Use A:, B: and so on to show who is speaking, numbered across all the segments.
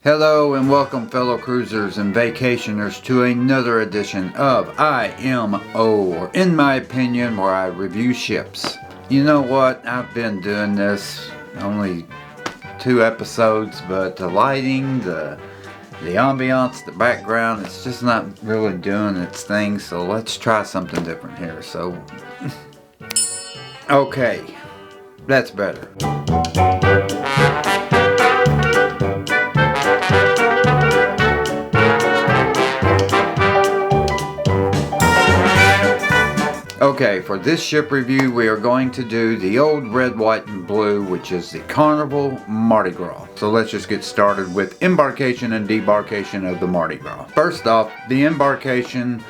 A: Hello and welcome fellow cruisers and vacationers to another edition of IMO, or In My Opinion, where I review ships. You know what, I've been doing this only 2 episodes, but the lighting, the ambiance, the background, it's just not really doing its thing, so let's try something different here. So, okay, that's better. Okay, for this ship review, we are going to do the old red, white, and blue, which is the Carnival Mardi Gras. So let's just get started with embarkation and debarkation of the Mardi Gras. First off, the embarkation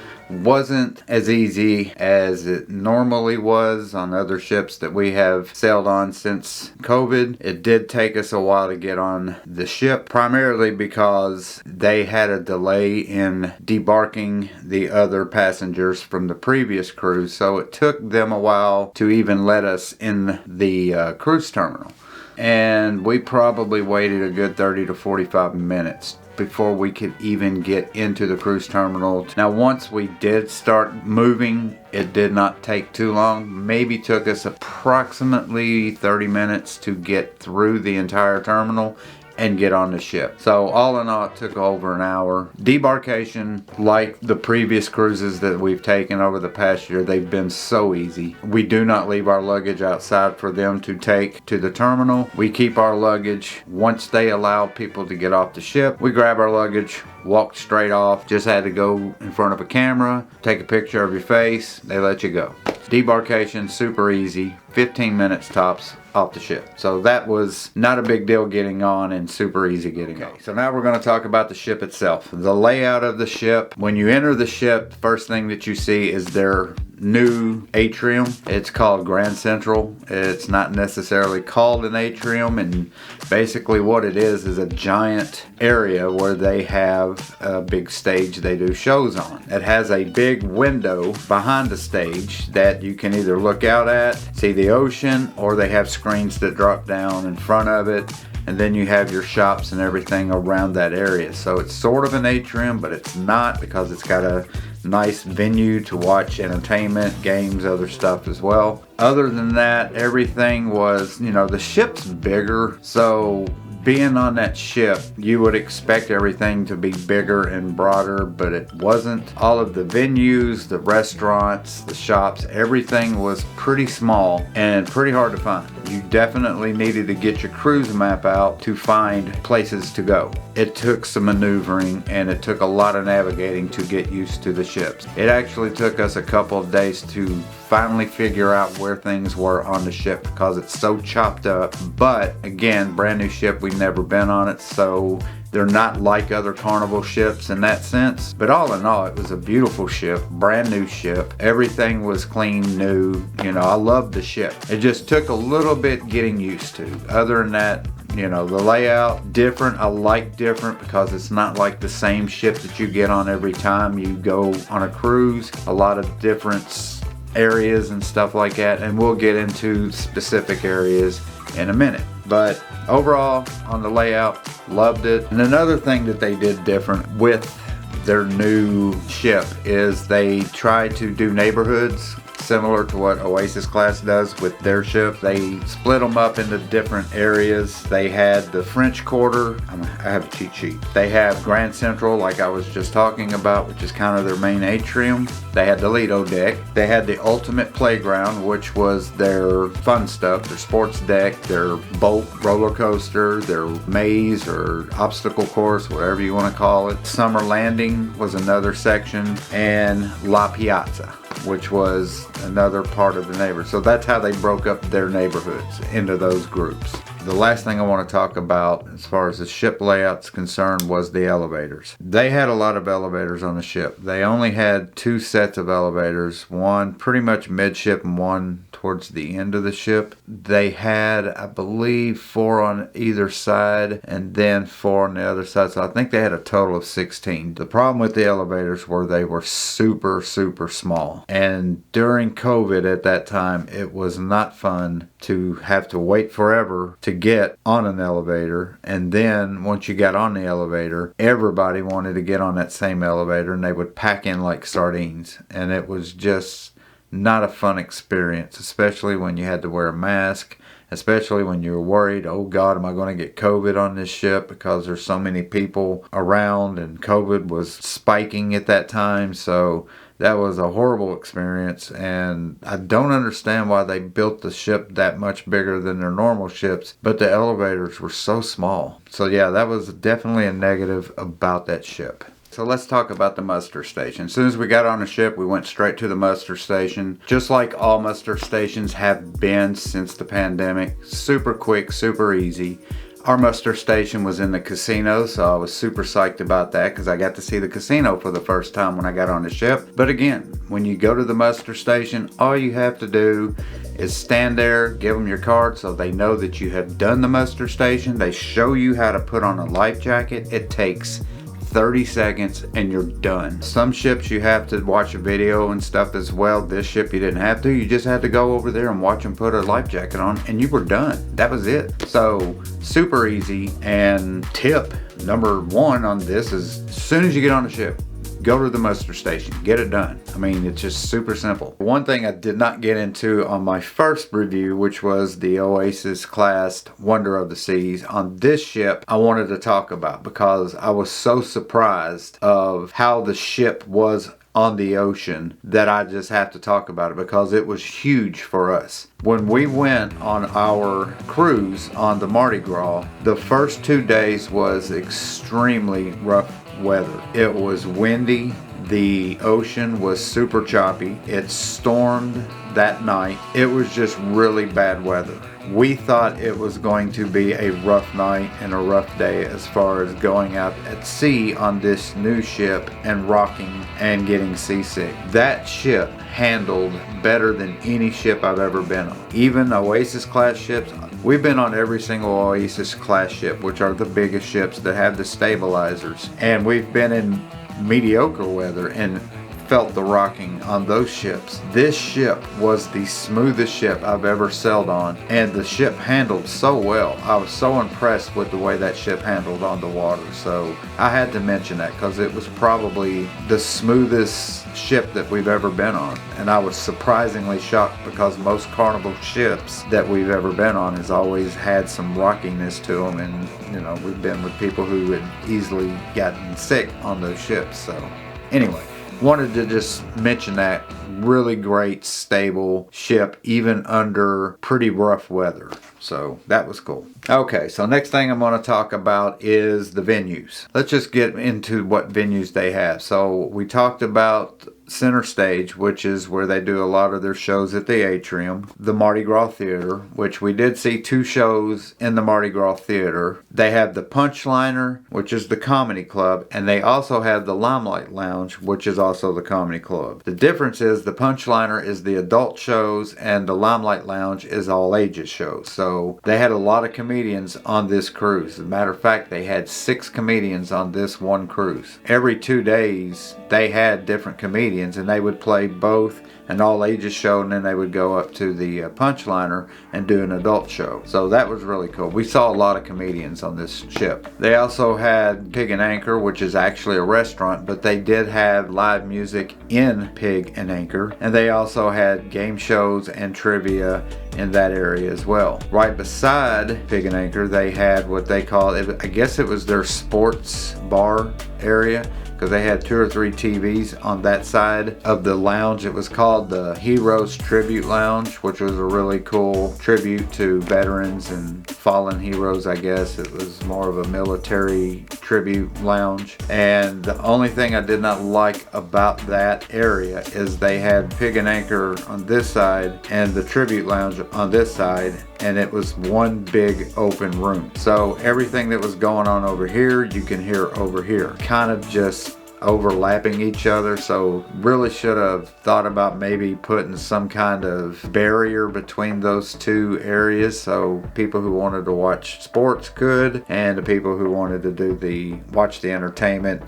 A: wasn't as easy as it normally was on other ships that we have sailed on since COVID. It did take us a while to get on the ship, primarily because they had a delay in debarking the other passengers from the previous cruise, so it took them a while to even let us in the cruise terminal. And we probably waited a good 30 to 45 minutes before we could even get into the cruise terminal. Now, once we did start moving, it did not take too long. Maybe took us approximately 30 minutes to get through the entire terminal and get on the ship. So all in all, it took over an hour. Debarkation, like the previous cruises that we've taken over the past year, they've been so easy. We do not leave our luggage outside for them to take to the terminal. We keep our luggage. Once they allow people to get off the ship, we grab our luggage, walk straight off. Just had to go in front of a camera, take a picture of your face, they let you go. Debarkation, super easy, 15 minutes tops off the ship. So that was not a big deal getting on and super easy getting on. So now we're going to talk about the ship itself. The layout of the ship. When you enter the ship, first thing that you see is their new atrium. It's called Grand Central. It's not necessarily called an atrium, and basically what it is a giant area where they have a big stage they do shows on. It has a big window behind the stage that you can either look out at, see the ocean, or they have screens that drop down in front of it, and then you have your shops and everything around that area. So it's sort of an atrium, but it's not, because it's got a nice venue to watch entertainment, games, other stuff as well. Other than that, everything was, the ship's bigger, so being on that ship, you would expect everything to be bigger and broader, but it wasn't. All of the venues, the restaurants, the shops, everything was pretty small and pretty hard to find. You definitely needed to get your cruise map out to find places to go. It took some maneuvering, and it took a lot of navigating to get used to the ships. It actually took us a couple of days to finally figure out where things were on the ship, because it's so chopped up. But again, brand new ship, we've never been on it, so they're not like other Carnival ships in that sense. But all in all, it was a beautiful ship, brand new ship. Everything was clean, new. I loved the ship. It just took a little bit getting used to. Other than that, the layout, different. I like different because it's not like the same ship that you get on every time you go on a cruise. A lot of different areas and stuff like that, and we'll get into specific areas in a minute. But overall, on the layout, loved it. And another thing that they did different with their new ship is they tried to do neighborhoods similar to what Oasis class does with their ship. They split them up into different areas. They had the French Quarter. I have a cheat sheet. They have Grand Central, like I was just talking about, which is kind of their main atrium. They had the Lido deck. They had the Ultimate Playground, which was their fun stuff, their sports deck, their boat roller coaster, their maze or obstacle course, whatever you want to call it. Summer Landing was another section, and La Piazza, which was another part of the neighborhood. So that's how they broke up their neighborhoods into those groups. The last thing I want to talk about as far as the ship layout's concerned was the elevators. They had a lot of elevators on the ship. They only had 2 sets of elevators, one pretty much midship and one towards the end of the ship. They had, I believe, 4 on either side and then 4 on the other side. So I think they had a total of 16. The problem with the elevators were they were super, super small. And during COVID at that time, it was not fun to have to wait forever to to get on an elevator, and then once you got on the elevator, everybody wanted to get on that same elevator, and they would pack in like sardines, and it was just not a fun experience, especially when you had to wear a mask, especially when you were worried, oh God, am I going to get COVID on this ship, because there's so many people around and COVID was spiking at that time. So that was a horrible experience, and I don't understand why they built the ship that much bigger than their normal ships, but the elevators were so small. So yeah, that was definitely a negative about that ship. So let's talk about the muster station. As soon as we got on the ship, we went straight to the muster station. Just like all muster stations have been since the pandemic. Super quick, super easy. Our muster station was in the casino, so I was super psyched about that because I got to see the casino for the first time when I got on the ship. But again, when you go to the muster station, all you have to do is stand there, give them your card so they know that you have done the muster station. They show you how to put on a life jacket. It takes 30 seconds and you're done. Some ships you have to watch a video and stuff as well. This ship you didn't have to. You just had to go over there and watch them put a life jacket on and you were done. That was it. So super easy. And tip number one on this is as soon as you get on the ship, go to the muster station, get it done. I mean, it's just super simple. One thing I did not get into on my first review, which was the Oasis class Wonder of the Seas, on this ship I wanted to talk about because I was so surprised of how the ship was on the ocean that I just have to talk about it because it was huge for us. When we went on our cruise on the Mardi Gras, the first 2 days was extremely rough weather. It was windy. The ocean was super choppy. It stormed that night. It was just really bad weather. We thought it was going to be a rough night and a rough day as far as going out at sea on this new ship and rocking and getting seasick. That ship handled better than any ship I've ever been on. Even Oasis class ships, we've been on every single Oasis class ship, which are the biggest ships that have the stabilizers. And we've been in mediocre weather and felt the rocking on those ships. This ship was the smoothest ship I've ever sailed on, and the ship handled so well. I was so impressed with the way that ship handled on the water. So I had to mention that because it was probably the smoothest ship that we've ever been on. And I was surprisingly shocked because most Carnival ships that we've ever been on has always had some rockiness to them, and you know, we've been with people who had easily gotten sick on those ships. So anyway, wanted to just mention that really great stable ship even under pretty rough weather. So that was cool. Okay, so next thing I'm going to talk about is the venues. Let's just get into what venues they have. So we talked about Center Stage, which is where they do a lot of their shows at the atrium. The Mardi Gras Theater, which we did see 2 shows in the Mardi Gras Theater. They have the Punchliner, which is the comedy club, and they also have the Limelight Lounge, which is also the comedy club. The difference is the Punchliner is the adult shows and the Limelight Lounge is all ages shows. So they had a lot of comedians on this cruise. As a matter of fact, they had 6 comedians on this one cruise. Every 2 days they had different comedians, and they would play both an all ages show, and then they would go up to the Punchliner and do an adult show. So that was really cool. We saw a lot of comedians on this ship. They also had Pig and Anchor, which is actually a restaurant, but they did have live music in Pig and Anchor, and they also had game shows and trivia in that area as well. Right beside Pig and Anchor, they had what they call, I guess it was their sports bar area, because they had 2 or 3 TVs on that side of the lounge. It was called the Heroes Tribute Lounge, which was a really cool tribute to veterans and fallen heroes, I guess. It was more of a military tribute lounge. And the only thing I did not like about that area is they had Pig and Anchor on this side and the Tribute Lounge on this side, and it was one big open room. So everything that was going on over here, you can hear over here. Kind of just overlapping each other, so really should have thought about maybe putting some kind of barrier between those two areas so people who wanted to watch sports could, and the people who wanted to watch the entertainment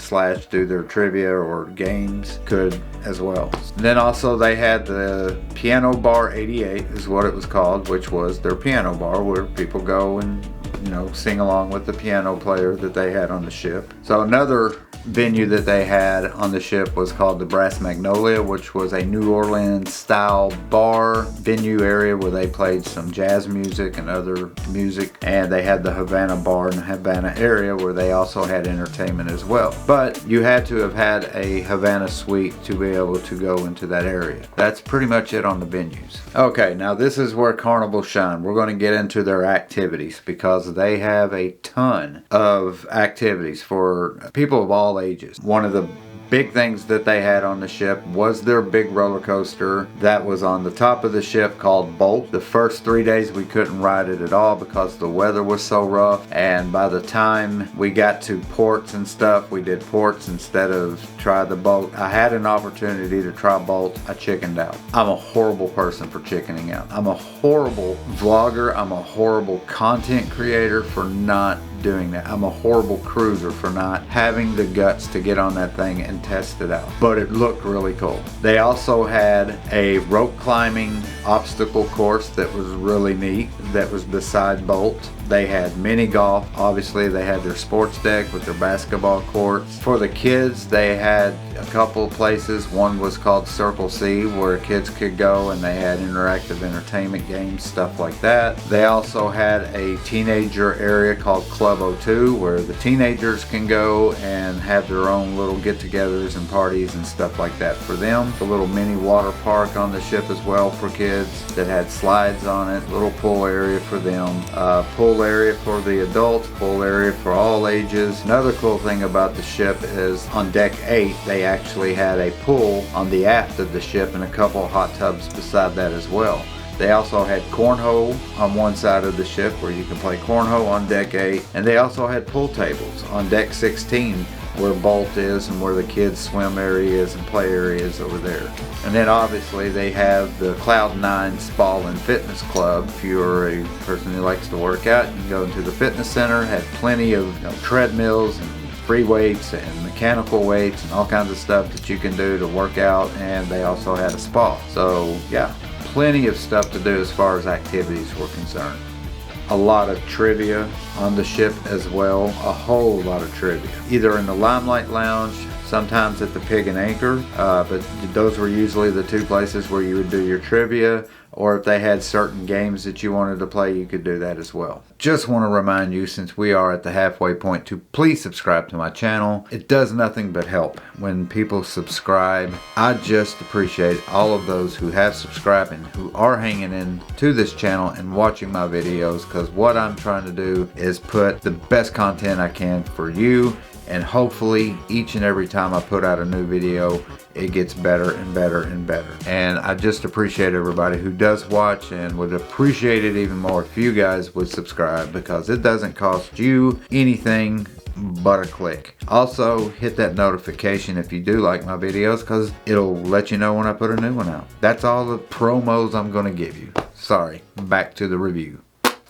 A: / do their trivia or games could as well. And then also they had the Piano Bar 88 is what it was called, which was their piano bar where people go and sing along with the piano player that they had on the ship. So another venue that they had on the ship was called the Brass Magnolia, which was a New Orleans style bar venue area where they played some jazz music and other music, and they had the Havana bar in the Havana area where they also had entertainment as well. But you had to have had a Havana suite to be able to go into that area. That's pretty much it on the venues. Okay, now this is where Carnival shine. We're going to get into their activities because they have a ton of activities for people of all ages. One of the big things that they had on the ship was their big roller coaster that was on the top of the ship called Bolt. The first 3 days we couldn't ride it at all because the weather was so rough, and by the time we got to ports and stuff, we did ports instead of try the Bolt. I had an opportunity to try Bolt. I chickened out. I'm a horrible person for chickening out. I'm a horrible vlogger. I'm a horrible content creator for not doing that. I'm a horrible cruiser for not having the guts to get on that thing and test it out. But it looked really cool. They also had a rope climbing obstacle course that was really neat that was beside Bolt. They had mini golf. Obviously they had their sports deck with their basketball courts. For the kids they had a couple places. One was called Circle C where kids could go and they had interactive entertainment games, stuff like that. They also had a teenager area called Club 02 where the teenagers can go and have their own little get-togethers and parties and stuff like that for them. A little mini water park on the ship as well for kids that had slides on it, little pool area for them, pool area for the adults, pool area for all ages. Another cool thing about the ship is on deck 8 they actually had a pool on the aft of the ship and a couple hot tubs beside that as well. They also had cornhole on one side of the ship where you can play cornhole on deck 8, and they also had pool tables on deck 16 where Bolt is and where the kids swim areas and play areas over there. And then obviously they have the Cloud9 Spa and Fitness Club. If you're a person who likes to work out, you can go into the fitness center, had plenty of treadmills and free weights and mechanical weights and all kinds of stuff that you can do to work out, and they also had a spa. So yeah, plenty of stuff to do as far as activities were concerned. A lot of trivia on the ship as well, a whole lot of trivia. Either in the Limelight Lounge, sometimes at the Pig and Anchor, but those were usually the two places where you would do your trivia, or if they had certain games that you wanted to play, you could do that as well. Just want to remind you, since we are at the halfway point, to please subscribe to my channel. It does nothing but help when people subscribe. I just appreciate all of those who have subscribed and who are hanging in to this channel and watching my videos, because what I'm trying to do is put the best content I can for you, and hopefully each and every time I put out a new video it gets better and better and better. And I just appreciate everybody who does watch, and would appreciate it even more if you guys would subscribe, because it doesn't cost you anything but a click. Also hit that notification if you do like my videos, because it'll let you know when I put a new one out. That's all the promos I'm going to give you. Sorry, back to the review.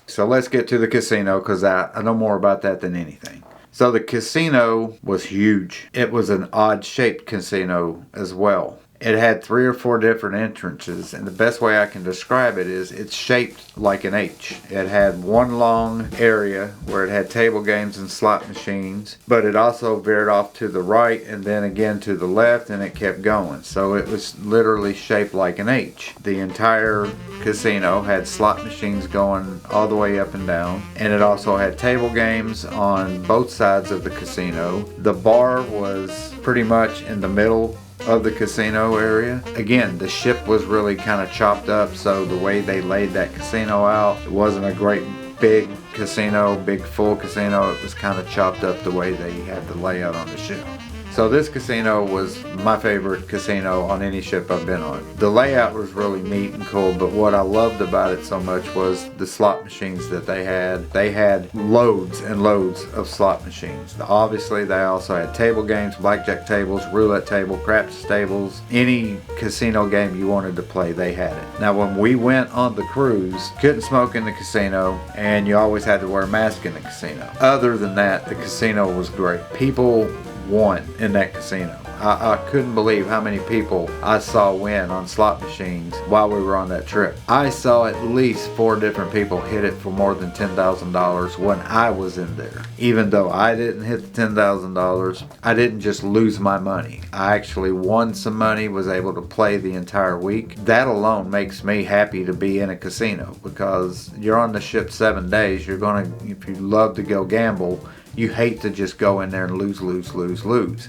A: So let's get to the casino, because I know more about that than anything. So the casino was huge. It was an odd shaped casino as well. It had 3 or 4 different entrances, and the best way I can describe it is it's shaped like an H. It had one long area where it had table games and slot machines, but it also veered off to the right and then again to the left, and it kept going. So it was literally shaped like an H. The entire casino had slot machines going all the way up and down, and it also had table games on both sides of the casino. The bar was pretty much in the middle of the casino area. Again, the ship was really kind of chopped up, so the way they laid that casino out, it wasn't a great big casino, big full casino. It was kind of chopped up the way they had the layout on the ship. So this casino was my favorite casino on any ship I've been on. The layout was really neat and cool, but what I loved about it so much was the slot machines that they had. They had loads and loads of slot machines. Obviously, they also had table games, blackjack tables, roulette table, craps tables. Any casino game you wanted to play, they had it. Now, when we went on the cruise, couldn't smoke in the casino, and you always had to wear a mask in the casino. Other than that, the casino was great. People won in that casino. I couldn't believe how many people I saw win on slot machines while we were on that trip. I saw at least 4 different people hit it for more than $10,000 when I was in there. Even though I didn't hit the $10,000, I didn't just lose my money. I actually won some money, was able to play the entire week. That alone makes me happy to be in a casino, because you're on the ship 7 days. You're gonna, if you love to go gamble, you hate to just go in there and lose.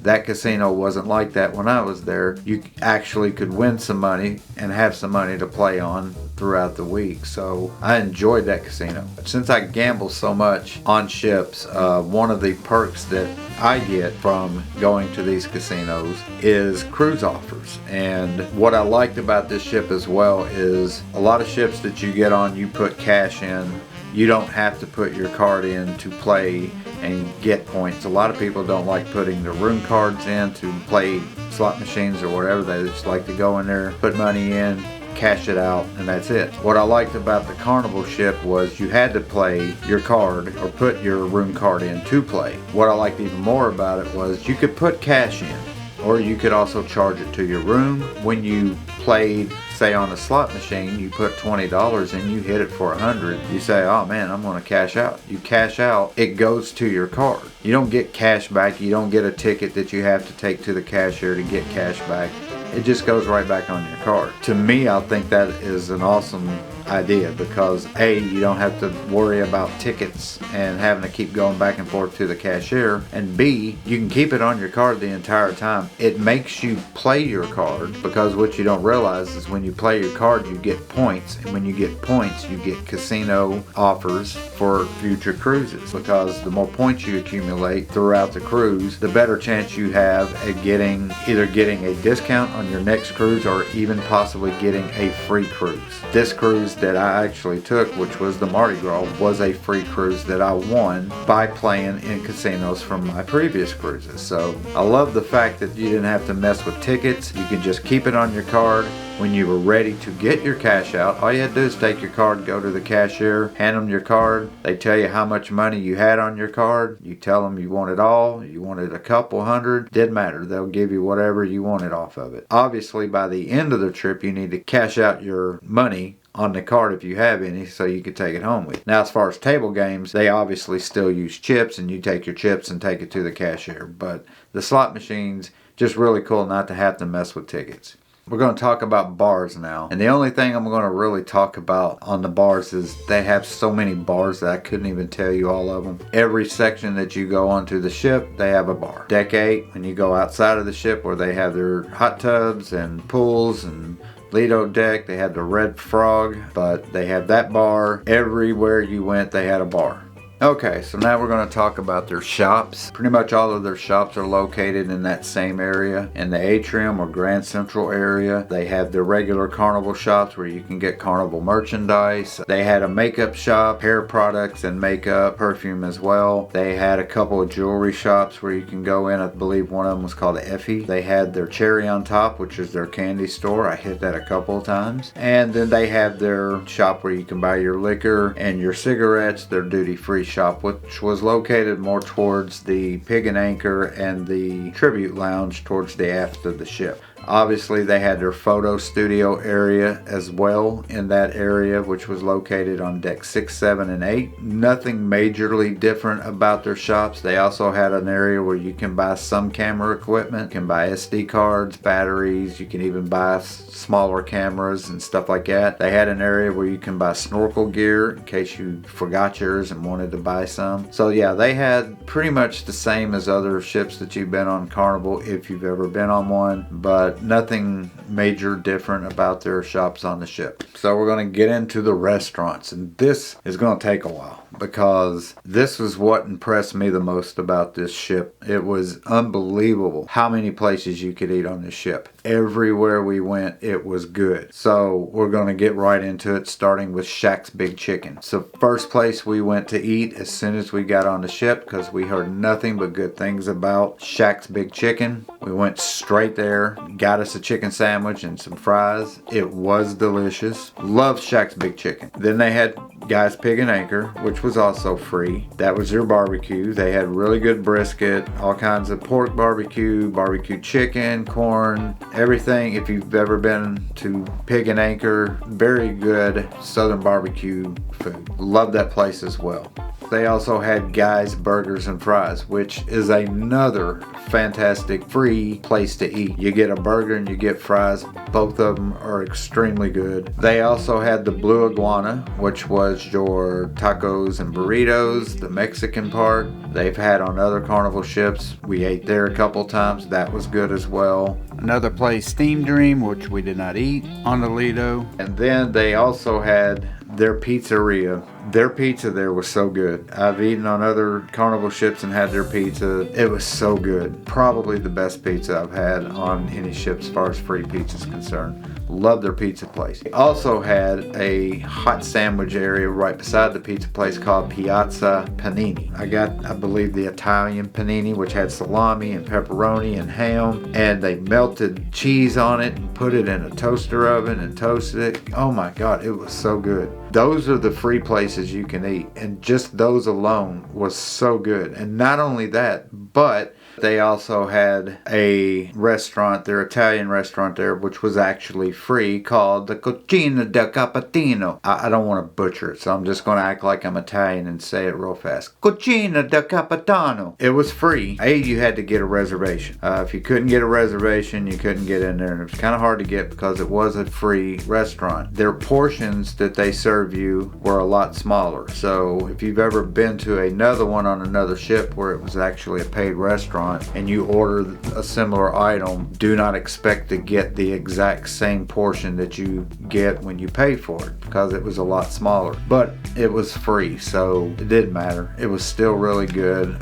A: That casino wasn't like that when I was there. You actually could win some money and have some money to play on throughout the week. So I enjoyed that casino. Since I gamble so much on ships, one of the perks that I get from going to these casinos is cruise offers. And what I liked about this ship as well is a lot of ships that you get on, you put cash in. You don't have to put your card in to play and get points. A lot of people don't like putting their room cards in to play slot machines or whatever. They just like to go in there, put money in, cash it out, and that's it. What I liked about the Carnival ship was you had to play your card or put your room card in to play. What I liked even more about it was you could put cash in, or you could also charge it to your room. When you played, say on a slot machine, you put $20 in, you hit it for 100. You say, oh man, I'm gonna cash out. You cash out, it goes to your card. You don't get cash back. You don't get a ticket that you have to take to the cashier to get cash back. It just goes right back on your card. To me, I think that is an awesome idea, because A, you don't have to worry about tickets and having to keep going back and forth to the cashier, and B, you can keep it on your card the entire time. It makes you play your card, because what you don't realize is when you play your card, you get points, and when you get points, you get casino offers for future cruises, because the more points you accumulate throughout the cruise, the better chance you have at either getting a discount on your next cruise or even possibly getting a free cruise. This cruise that I actually took, which was the Mardi Gras, was a free cruise that I won by playing in casinos from my previous cruises. So I love the fact that you didn't have to mess with tickets. You can just keep it on your card. When you were ready to get your cash out, all you had to do is take your card, go to the cashier, hand them your card. They tell you how much money you had on your card. You tell them you want it all, you wanted a couple hundred, didn't matter. They'll give you whatever you wanted off of it. Obviously, by the end of the trip, you need to cash out your money on the card if you have any, so you could take it home with you. Now, as far as table games, they obviously still use chips, and you take your chips and take it to the cashier. But the slot machines, just really cool not to have to mess with tickets. We're going to talk about bars now. And the only thing I'm going to really talk about on the bars is they have so many bars that I couldn't even tell you all of them. Every section that you go onto the ship, they have a bar. Deck 8, when you go outside of the ship, where they have their hot tubs and pools and Lido deck, they had the Red Frog, but they have that bar. Everywhere you went, they had a bar. Okay, so now we're going to talk about their shops. Pretty much all of their shops are located in that same area. In the atrium or Grand Central area, they have the regular Carnival shops where you can get Carnival merchandise. They had a makeup shop, hair products and makeup, perfume as well. They had a couple of jewelry shops where you can go in. I believe one of them was called Effie. They had their Cherry on Top, which is their candy store. I hit that a couple of times. And then they have their shop where you can buy your liquor and your cigarettes, their duty-free shop, which was located more towards the Pig and Anchor and the Tribute Lounge towards the aft of the ship. Obviously, they had their photo studio area as well in that area, which was located on deck 6, 7, and 8. Nothing majorly different about their shops. They also had an area where you can buy some camera equipment. You can buy SD cards, batteries. You can even buy smaller cameras and stuff like that. They had an area where you can buy snorkel gear in case you forgot yours and wanted to buy some. So yeah, they had pretty much the same as other ships that you've been on Carnival if you've ever been on one, but but nothing major different about their shops on the ship. So we're going to get into the restaurants, and this is going to take a while because this was what impressed me the most about this ship. It was unbelievable how many places you could eat on this ship. Everywhere we went, it was good. So we're going to get right into it, starting with Shaq's Big Chicken. So first place we went to eat as soon as we got on the ship, because we heard nothing but good things about Shaq's Big Chicken. We went straight there, got us a chicken sandwich and some fries. It was delicious. Loved Shaq's Big Chicken. Then they had Guy's Pig and Anchor, which was also free. That was their barbecue. They had really good brisket, all kinds of pork barbecue, barbecue chicken, corn, everything. If you've ever been to Pig and Anchor, very good Southern barbecue food. Love that place as well. They also had Guy's Burgers and Fries, which is another fantastic free place to eat. You get a burger and you get fries. Both of them are extremely good. They also had the Blue Iguana, which was your tacos and burritos, the Mexican part. They've had on other Carnival ships. We ate there a couple times. That was good as well. Another place, Steam Dream, which we did not eat on the Lido. And then they also had their pizzeria. Their pizza there was so good. I've eaten on other Carnival ships and had their pizza. It was so good. Probably the best pizza I've had on any ship as far as free pizza is concerned. Love their pizza place. They also had a hot sandwich area right beside the pizza place called Piazza Panini. I got, I believe, the Italian panini, which had salami and pepperoni and ham, and they melted cheese on it and put it in a toaster oven and toasted it. Oh my God, it was so good. Those are the free places you can eat, and just those alone was so good. And not only that, but they also had a restaurant, their Italian restaurant there, which was actually free, called the Cucina del Capitano. I don't want to butcher it, so I'm just going to act like I'm Italian and say it real fast. Cucina del Capitano. It was free. You had to get a reservation. If you couldn't get a reservation, you couldn't get in there. And it was kind of hard to get because it was a free restaurant. Their portions that they serve you were a lot smaller. So if you've ever been to another one on another ship where it was actually a paid restaurant, and you order a similar item, do not expect to get the exact same portion that you get when you pay for it, because it was a lot smaller. But it was free, so it didn't matter. It was still really good.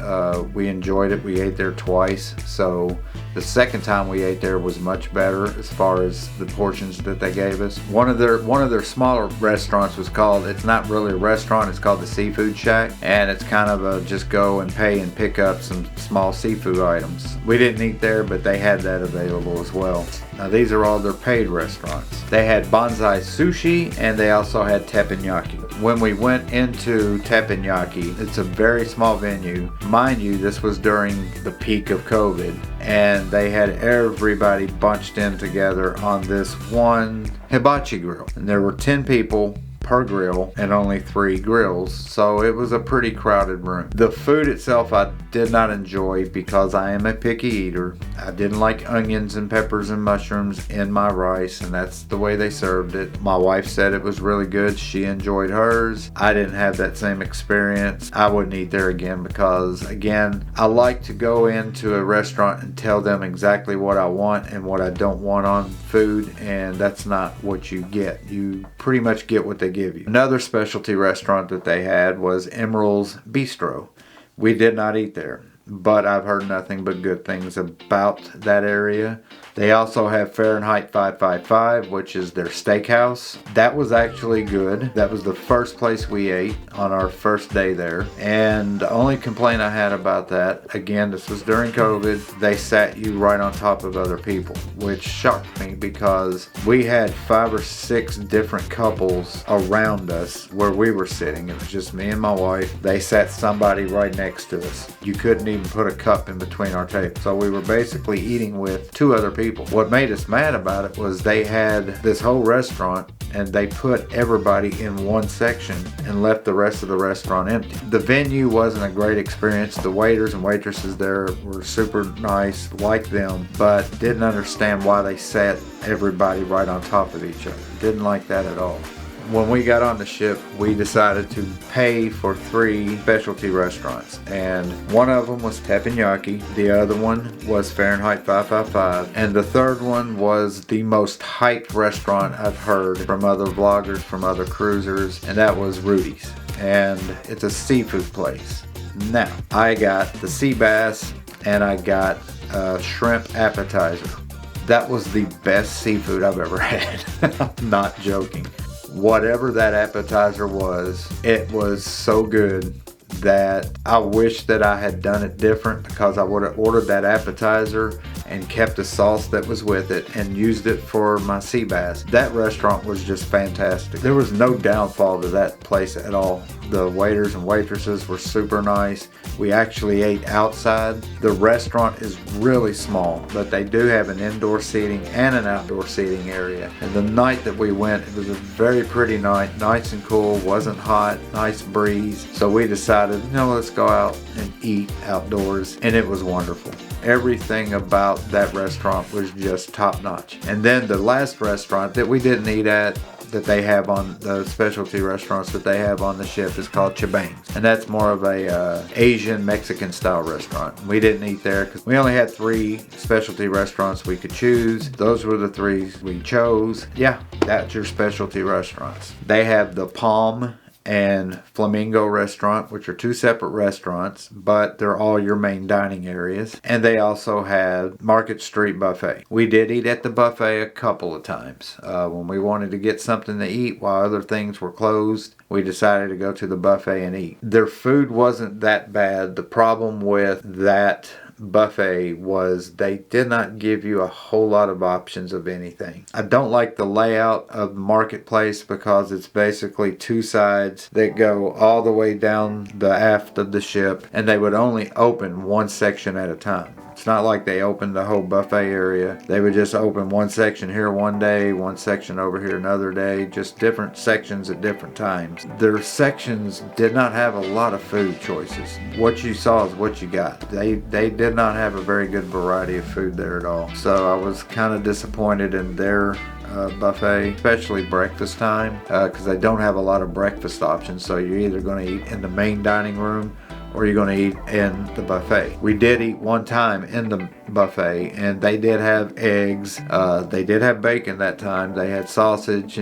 A: We enjoyed it. We ate there twice, so the second time we ate there was much better as far as the portions that they gave us. One of their smaller restaurants was called, it's not really a restaurant, it's called the Seafood Shack, and it's kind of a just go and pay and pick up some small seafood items. We didn't eat there, but they had that available as well. Now these are all their paid restaurants. They had Bonsai Sushi, and they also had teppanyaki. When we went into teppanyaki, it's a very small venue. Mind you, this was during the peak of COVID, and they had everybody bunched in together on this one hibachi grill. And there were 10 people per grill and only 3 grills, so it was a pretty crowded room. The food itself I did not enjoy because I am a picky eater. I didn't like onions and peppers and mushrooms in my rice, and that's the way they served it. My wife said it was really good. She enjoyed hers. I didn't have that same experience. I wouldn't eat there again because, again, I like to go into a restaurant and tell them exactly what I want and what I don't want on food, and that's not what you get. You pretty much get what they give you. Another specialty restaurant that they had was Emerald's Bistro. We did not eat there, but I've heard nothing but good things about that area. They also have Fahrenheit 555, which is their steakhouse. That was actually good. That was the first place we ate on our first day there. And the only complaint I had about that, again, this was during COVID, they sat you right on top of other people, which shocked me because we had 5 or 6 different couples around us where we were sitting. It was just me and my wife. They sat somebody right next to us. You couldn't even put a cup in between our tables. So we were basically eating with 2 other people. What made us mad about it was they had this whole restaurant and they put everybody in one section and left the rest of the restaurant empty. The venue wasn't a great experience. The waiters and waitresses there were super nice, liked them, but didn't understand why they sat everybody right on top of each other. Didn't like that at all. when we got on the ship, we decided to pay for 3 specialty restaurants, and one of them was teppanyaki, the other one was Fahrenheit 555, and the third one was the most hyped restaurant I've heard from other vloggers, from other cruisers, and that was Rudy's, and it's a seafood place. Now, I got the sea bass and I got a shrimp appetizer. That was the best seafood I've ever had. I'm not joking. Whatever that appetizer was, it was so good that I wish that I had done it different, because I would have ordered that appetizer and kept the sauce that was with it and used it for my sea bass. That restaurant was just fantastic. There was no downfall to that place at all. The waiters and waitresses were super nice. We actually ate outside. The restaurant is really small, but they do have an indoor seating and an outdoor seating area. And the night that we went, it was a very pretty night, nice and cool, wasn't hot, nice breeze. So we decided, let's go out and eat outdoors, and it was wonderful. Everything about that restaurant was just top notch. And then the last restaurant that we didn't eat at, that they have on the specialty restaurants that they have on the ship, is called Chibang's, and that's more of a Asian Mexican style restaurant. We didn't eat there because we only had 3 specialty restaurants we could choose. Those were the 3 we chose. Yeah, that's your specialty restaurants. They have the Palm and Flamingo restaurant, which are 2 separate restaurants, but they're all your main dining areas. And they also had Market Street Buffet. We did eat at the buffet a couple of times. When we wanted to get something to eat while other things were closed, we decided to go to the buffet and eat. Their food wasn't that bad. The problem with that buffet was they did not give you a whole lot of options of anything. I don't like the layout of the marketplace, because it's basically 2 sides that go all the way down the aft of the ship, and they would only open one section at a time. It's not like they opened the whole buffet area. They would just open one section here one day, one section over here another day, just different sections at different times. Their sections did not have a lot of food choices. What you saw is what you got. They did not have a very good variety of food there at all. So I was kind of disappointed in their buffet, especially breakfast time, because they don't have a lot of breakfast options. So you're either going to eat in the main dining room or you're going to eat in the buffet. We did eat one time in the buffet, and they did have eggs. They did have bacon that time. They had sausage,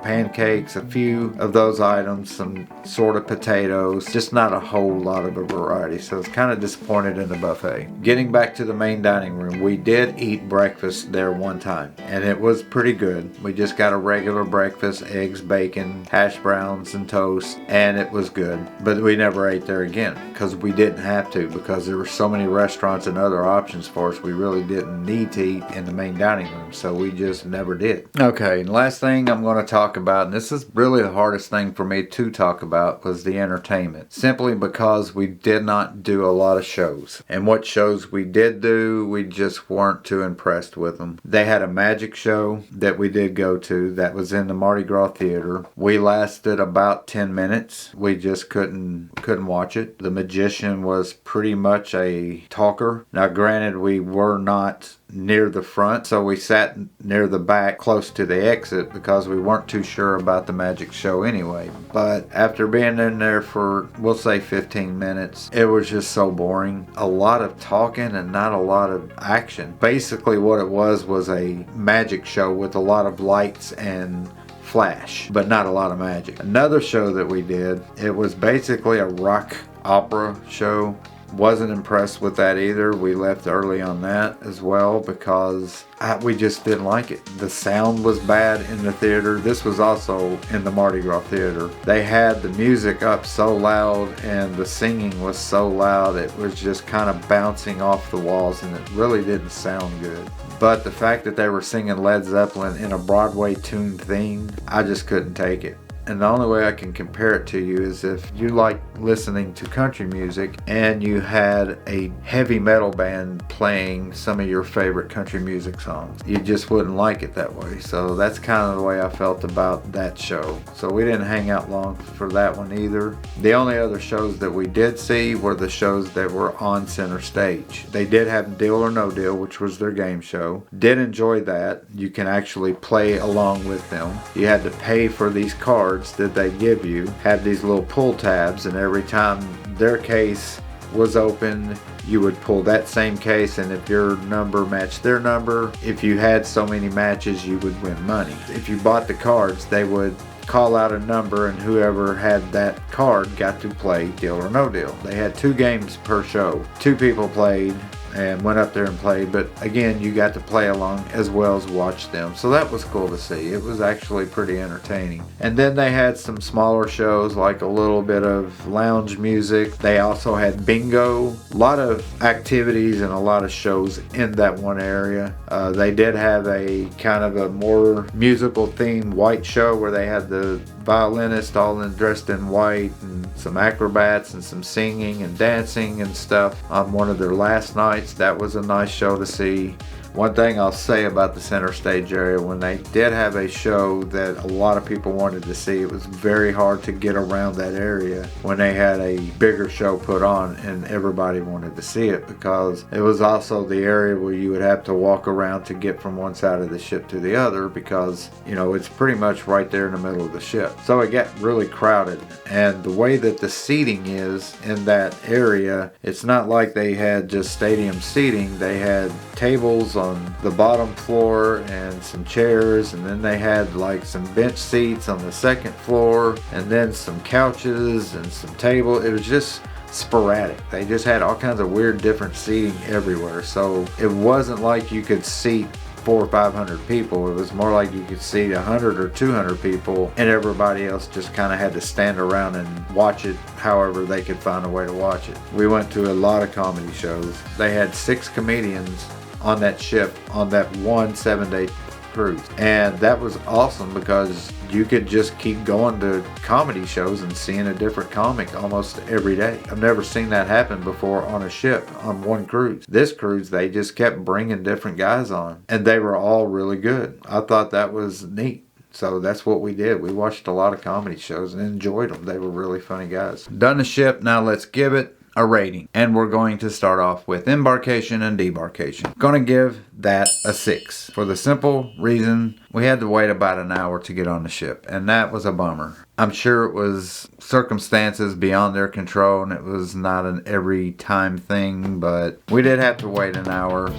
A: pancakes, a few of those items, some sort of potatoes, just not a whole lot of a variety. So I was kind of disappointed in the buffet. Getting back to the main dining room, we did eat breakfast there one time, and it was pretty good. We just got a regular breakfast, eggs, bacon, hash browns, and toast, and it was good. But we never ate there again, because we didn't have to, because there were so many restaurants and other options for us. We really didn't need to eat in the main dining room, so we just never did. Okay, and last thing I'm going to talk about, and this is really the hardest thing for me to talk about, was the entertainment. Simply because we did not do a lot of shows. And what shows we did do, we just weren't too impressed with them. They had a magic show that we did go to that was in the Mardi Gras Theater. We lasted about 10 minutes. We just couldn't watch it. The magician was pretty much a talker. Now granted, we were not near the front, so we sat near the back close to the exit, because we weren't too sure about the magic show anyway. But after being in there for, we'll say 15 minutes, it was just so boring. A lot of talking and not a lot of action. Basically what it was a magic show with a lot of lights and flash, but not a lot of magic. Another show that we did, it was basically a rock opera show. Wasn't impressed with that either. We left early on that as well, because we just didn't like it. The sound was bad in the theater. This was also in the Mardi Gras Theater. They had the music up so loud and the singing was so loud, it was just kind of bouncing off the walls, and it really didn't sound good. But the fact that they were singing Led Zeppelin in a Broadway tuned theme, I just couldn't take it. And the only way I can compare it to you is if you like listening to country music and you had a heavy metal band playing some of your favorite country music songs. You just wouldn't like it that way. So that's kind of the way I felt about that show. So we didn't hang out long for that one either. The only other shows that we did see were the shows that were on center stage. They did have Deal or No Deal, which was their game show. Did enjoy that. You can actually play along with them. You had to pay for these cards that they give you, had these little pull tabs, and every time their case was open, you would pull that same case, and if your number matched their number, if you had so many matches, you would win money. If you bought the cards, they would call out a number, and whoever had that card got to play Deal or No Deal. They had 2 games per show. 2 people played and went up there and played, but again, you got to play along as well as watch them. So that was cool to see. It was actually pretty entertaining. And then they had some smaller shows, like a little bit of lounge music. They also had bingo, a lot of activities and a lot of shows in that one area. They did have a kind of a more musical themed white show where they had the violinist all dressed in white, and some acrobats and some singing and dancing and stuff on one of their last nights. That was a nice show to see. One thing I'll say about the center stage area, when they did have a show that a lot of people wanted to see, it was very hard to get around that area when they had a bigger show put on and everybody wanted to see it, because it was also the area where you would have to walk around to get from one side of the ship to the other, because, you know, it's pretty much right there in the middle of the ship. So it got really crowded, and the way that the seating is in that area, it's not like they had just stadium seating. They had tables on the bottom floor and some chairs, and then they had like some bench seats on the second floor, and then some couches and some table. It was just sporadic. They just had all kinds of weird different seating everywhere. So it wasn't like you could seat 400 or 500 people. It was more like you could seat 100 or 200 people, and everybody else just kind of had to stand around and watch it however they could find a way to watch it. We went to a lot of comedy shows. They had 6 comedians on that ship on that one 7-day cruise, and that was awesome because you could just keep going to comedy shows and seeing a different comic almost every day. I've never seen that happen before on a ship on one cruise. This cruise, they just kept bringing different guys on, and they were all really good. I thought that was neat. So that's what we did. We watched a lot of comedy shows and enjoyed them. They were really funny guys. Done the ship. Now let's give it a rating, and we're going to start off with Embarkation and Debarkation. Gonna give that a 6 for the simple reason we had to wait about an hour to get on the ship, and that was a bummer. I'm sure it was circumstances beyond their control, and it was not an every time thing, but we did have to wait an hour.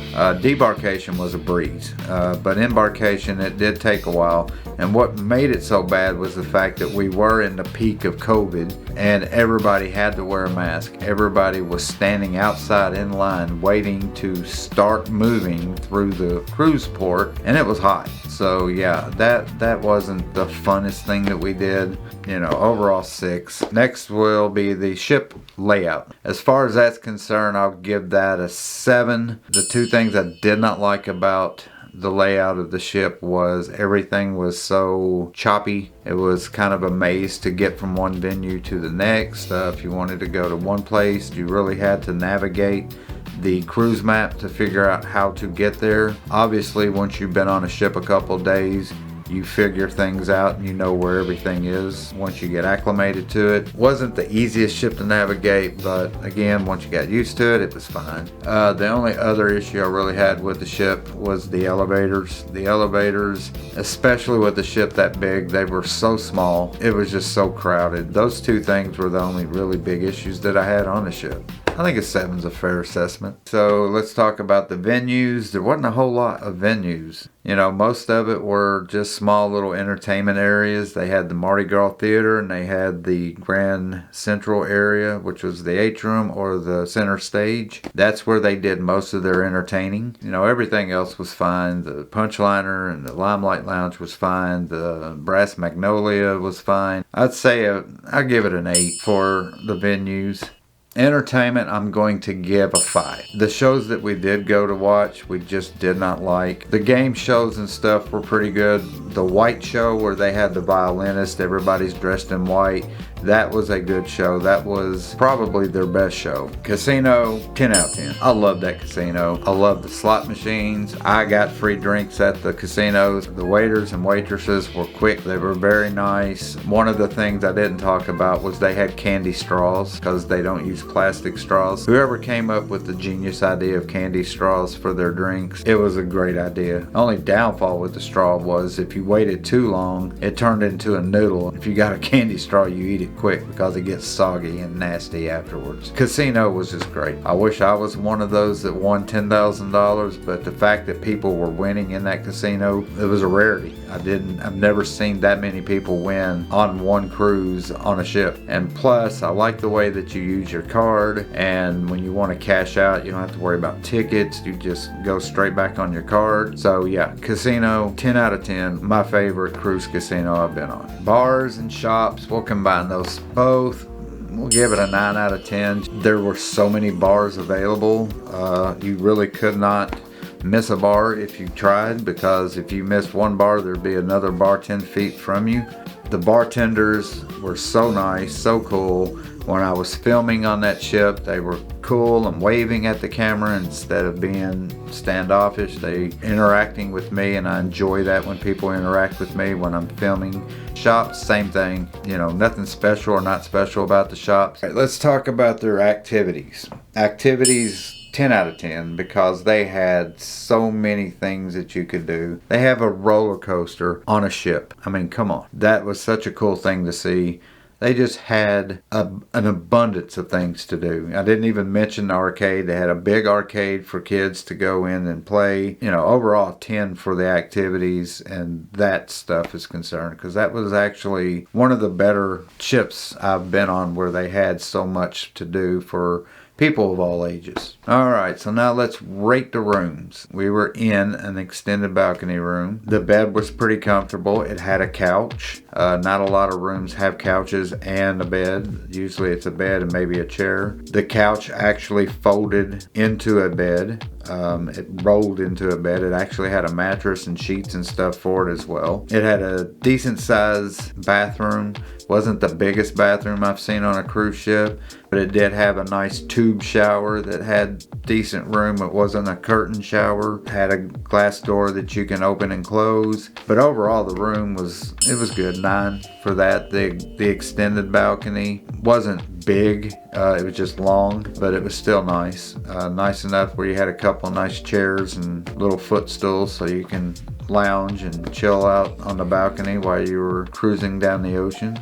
A: Debarkation was a breeze, but Embarkation, it did take a while, and what made it so bad was the fact that we were in the peak of COVID, and everybody had to wear a mask. Everybody was standing outside in line waiting to start moving through the cruise port, and it was hot. So yeah, that wasn't the funnest thing that we did. You know, overall 6. Next will be the ship layout. As far as that's concerned, I'll give that a 7. The 2 things I did not like about the layout of the ship was everything was so choppy. It was kind of a maze to get from one venue to the next. If you wanted to go to one place, you really had to navigate the cruise map to figure out how to get there. Obviously, once you've been on a ship a couple days, you figure things out and you know where everything is once you get acclimated to it. Wasn't the easiest ship to navigate, but again, once you got used to it, it was fine. The only other issue I really had with the ship was the elevators. The elevators, especially with the ship that big, they were so small. It was just so crowded. Those 2 things were the only really big issues that I had on the ship. I think a 7's a fair assessment. So let's talk about the venues. There wasn't a whole lot of venues. You know, most of it were just small little entertainment areas. They had the Mardi Gras Theater, and they had the Grand Central area, which was the atrium or the center stage. That's where they did most of their entertaining. You know, everything else was fine. The Punchliner and the Limelight Lounge was fine. The Brass Magnolia was fine. I'd say I'd give it an 8 for the venues. Entertainment, I'm going to give a 5. The shows that we did go to watch, we just did not like. The game shows and stuff were pretty good. The white show where they had the violinist, everybody's dressed in white, that was a good show. That was probably their best show. Casino, 10 out of 10. I love that casino. I love the slot machines. I got free drinks at the casinos. The waiters and waitresses were quick. They were very nice. One of the things I didn't talk about was they had candy straws because they don't use plastic straws. Whoever came up with the genius idea of candy straws for their drinks, it was a great idea. Only downfall with the straw was if you waited too long, it turned into a noodle. If you got a candy straw, you eat it quick because it gets soggy and nasty afterwards. Casino was just great. I wish I was one of those that won $10,000, but the fact that people were winning in that casino, it was a rarity. I've never seen that many people win on one cruise on a ship. And plus, I like the way that you use your card, and when you want to cash out, you don't have to worry about tickets. You just go straight back on your card. So yeah, casino, 10 out of 10. My favorite cruise casino I've been on. Bars and shops, we'll combine those both. We'll give it a 9 out of 10. There were so many bars available. You really could not miss a bar if you tried, because if you missed one bar, there'd be another bar 10 feet from you. The bartenders were so nice, so cool. When I was filming on that ship, they were cool and waving at the camera instead of being standoffish. They interacting with me, and I enjoy that when people interact with me when I'm filming. Shops, same thing. You know, nothing special or not special about the shops. All right, let's talk about their activities. Activities, 10 out of 10, because they had so many things that you could do. They have a roller coaster on a ship. I mean, come on. That was such a cool thing to see. They just had an abundance of things to do. I didn't even mention the arcade. They had a big arcade for kids to go in and play. You know, overall 10 for the activities and that stuff is concerned, because that was actually one of the better ships I've been on where they had so much to do for people of all ages. Alright, so now let's rate the rooms. We were in an extended balcony room. The bed was pretty comfortable. It had a couch. Not a lot of rooms have couches and a bed. Usually it's a bed and maybe a chair. The couch actually folded into a bed. It rolled into a bed. It actually had a mattress and sheets and stuff for it as well. It had a decent sized bathroom. Wasn't the biggest bathroom I've seen on a cruise ship, but it did have a nice tube shower that had decent room. It wasn't a curtain shower. It had a glass door that you can open and close. But overall the room was good. 9 for that. The extended balcony wasn't big. It was just long, but it was still nice. Nice enough where you had a couple nice chairs and little footstools so you can lounge and chill out on the balcony while you were cruising down the ocean.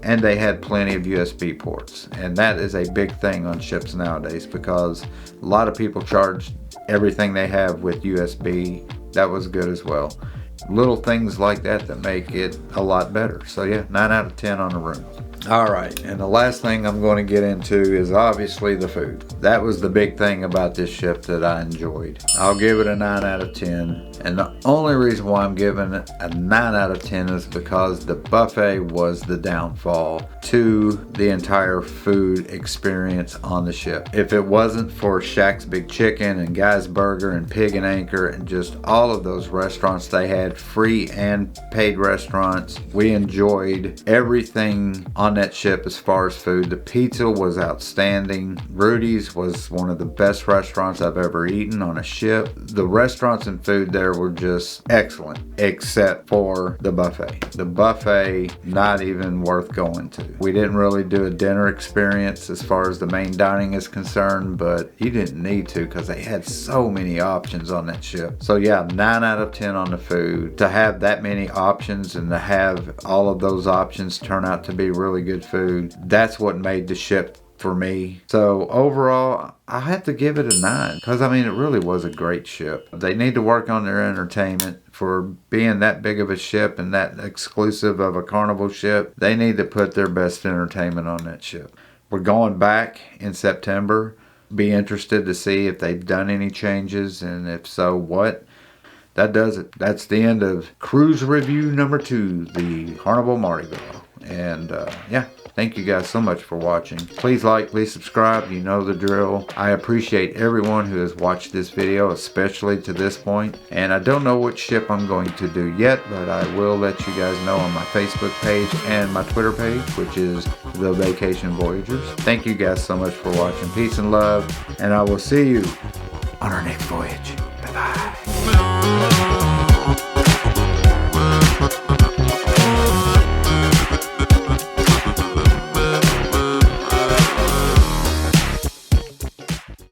A: And they had plenty of USB ports, and that is a big thing on ships nowadays because a lot of people charge everything they have with USB. That was good as well. Little things like that make it a lot better. So yeah, 9 out of 10 on the room. Alright, and the last thing I'm going to get into is obviously the food. That was the big thing about this ship that I enjoyed. I'll give it a 9 out of 10. And the only reason why I'm giving it a 9 out of 10 is because the buffet was the downfall to the entire food experience on the ship. If it wasn't for Shaq's Big Chicken and Guy's Burger and Pig and Anchor and just all of those restaurants they had, free and paid restaurants, we enjoyed everything on that ship as far as food. The pizza was outstanding. Rudy's was one of the best restaurants I've ever eaten on a ship. The restaurants and food there were just excellent, except for the buffet. The buffet, not even worth going to. We didn't really do a dinner experience as far as the main dining is concerned, but you didn't need to because they had so many options on that ship. So yeah, 9 out of 10 on the food. To have that many options and to have all of those options turn out to be really good food, that's what made the ship for me. So overall, I have to give it a 9 because I mean it really was a great ship. They need to work on their entertainment. For being that big of a ship and that exclusive of a Carnival ship, they need to put their best entertainment on that ship. We're going back in September. Be interested to see if they've done any changes, and if so, what. That does it. That's the end of cruise review number 2, the Carnival Mardi Gras. And yeah, Thank you guys so much for watching. Please like, please subscribe. You know the drill. I appreciate everyone who has watched this video, especially to this point. And I don't know which ship I'm going to do yet, but I will let you guys know on my Facebook page and my Twitter page, which is The Vacation Voyagers. Thank you guys so much for watching. Peace and love, and I will see you on our next voyage.